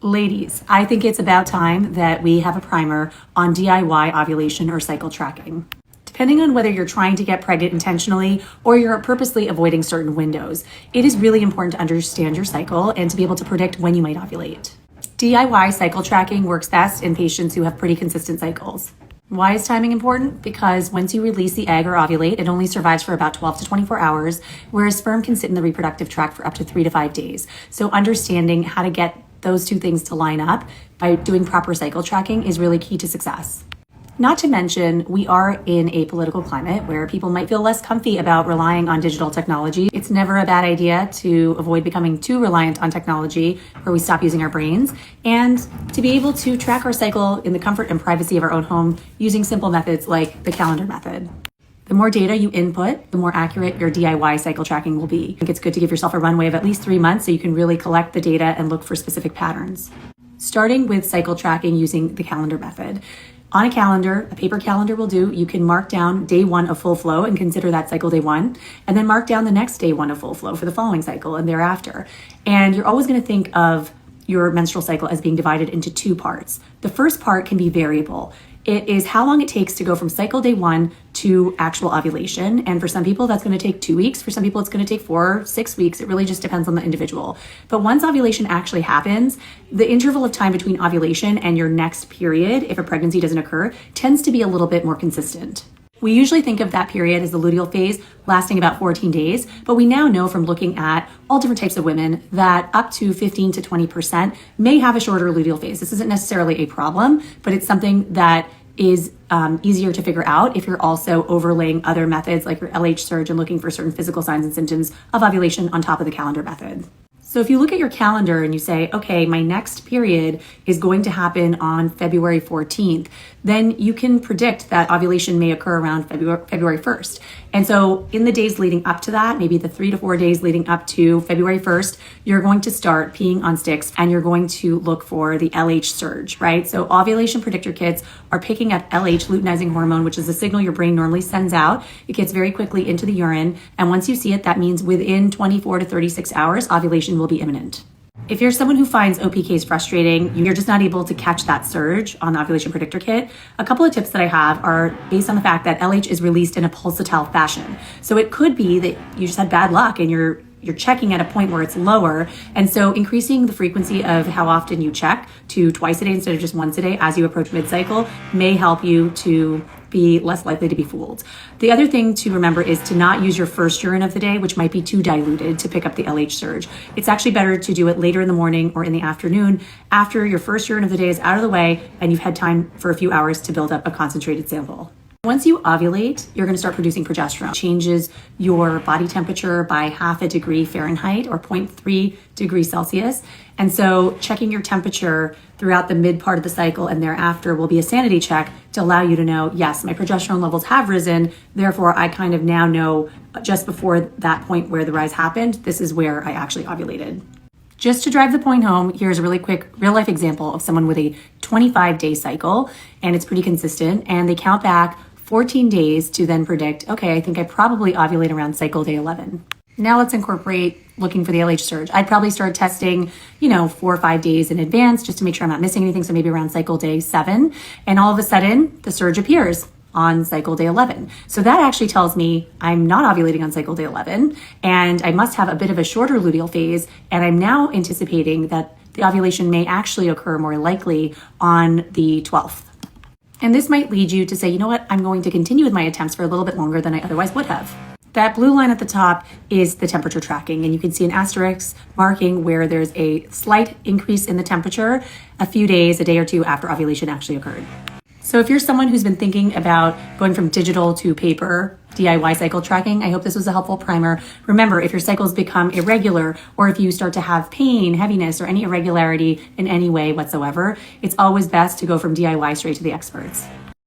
Ladies, I think it's about time that we have a primer on DIY ovulation or cycle tracking. Depending on whether you're trying to get pregnant intentionally or you're purposely avoiding certain windows, it is really important to understand your cycle and to be able to predict when you might ovulate. DIY cycle tracking works best in patients who have pretty consistent cycles. Why is timing important? Because once you release the egg or ovulate, it only survives for about 12 to 24 hours, whereas sperm can sit in the reproductive tract for up to 3 to 5 days. So understanding how to get those two things to line up by doing proper cycle tracking is really key to success. Not to mention, we are in a political climate where people might feel less comfy about relying on digital technology. It's never a bad idea to avoid becoming too reliant on technology where we stop using our brains, and to be able to track our cycle in the comfort and privacy of our own home using simple methods like the calendar method. The more data you input, the more accurate your DIY cycle tracking will be. I think it's good to give yourself a runway of at least 3 months so you can really collect the data and look for specific patterns. Starting with cycle tracking using the calendar method. On a calendar, a paper calendar will do, you can mark down day 1 of full flow and consider that cycle day 1, and then mark down the next day 1 of full flow for the following cycle and thereafter. And you're always going to think of your menstrual cycle as being divided into 2 parts. The first part can be variable. It is how long it takes to go from cycle day 1 to actual ovulation. And for some people, that's going to take 2 weeks. For some people, it's going to take 4 or 6 weeks. It really just depends on the individual. But once ovulation actually happens, the interval of time between ovulation and your next period, if a pregnancy doesn't occur, tends to be a little bit more consistent. We usually think of that period as the luteal phase lasting about 14 days, but we now know from looking at all different types of women that up to 15 to 20% may have a shorter luteal phase. This isn't necessarily a problem, but it's something that is easier to figure out if you're also overlaying other methods like your LH surge and looking for certain physical signs and symptoms of ovulation on top of the calendar method. So if you look at your calendar and you say, okay, my next period is going to happen on February 14th, then you can predict that ovulation may occur around February 1st. And so in the days leading up to that, maybe the 3 to 4 days leading up to February 1st, you're going to start peeing on sticks and you're going to look for the LH surge, right? So ovulation predictor kits are picking up LH, luteinizing hormone, which is a signal your brain normally sends out. It gets very quickly into the urine. And once you see it, that means within 24 to 36 hours, ovulation will be imminent. If you're someone who finds OPKs frustrating, you're just not able to catch that surge on the ovulation predictor kit, a couple of tips that I have are based on the fact that LH is released in a pulsatile fashion. So it could be that you just had bad luck and you're checking at a point where it's lower. And so increasing the frequency of how often you check to twice a day instead of just once a day as you approach mid-cycle may help you to be less likely to be fooled. The other thing to remember is to not use your first urine of the day, which might be too diluted to pick up the LH surge. It's actually better to do it later in the morning or in the afternoon after your first urine of the day is out of the way and you've had time for a few hours to build up a concentrated sample. Once you ovulate, you're going to start producing progesterone. It changes your body temperature by 0.5 degree Fahrenheit or 0.3 degrees Celsius. And so checking your temperature throughout the mid part of the cycle and thereafter will be a sanity check to allow you to know, yes, my progesterone levels have risen. Therefore, I kind of now know just before that point where the rise happened, this is where I actually ovulated. Just to drive the point home, here's a really quick real life example of someone with a 25-day cycle, and it's pretty consistent, and they count back 14 days to then predict, okay, I think I probably ovulate around cycle day 11. Now let's incorporate looking for the LH surge. I'd probably start testing, 4 or 5 days in advance just to make sure I'm not missing anything. So maybe around cycle day 7, and all of a sudden the surge appears on cycle day 11. So that actually tells me I'm not ovulating on cycle day 11, and I must have a bit of a shorter luteal phase, and I'm now anticipating that the ovulation may actually occur more likely on the 12th. And this might lead you to say, you know what, I'm going to continue with my attempts for a little bit longer than I otherwise would have. That blue line at the top is the temperature tracking, and you can see an asterisk marking where there's a slight increase in the temperature a few days, a day or two after ovulation actually occurred. So if you're someone who's been thinking about going from digital to paper DIY cycle tracking, I hope this was a helpful primer. Remember, if your cycles become irregular or if you start to have pain, heaviness, or any irregularity in any way whatsoever, it's always best to go from DIY straight to the experts.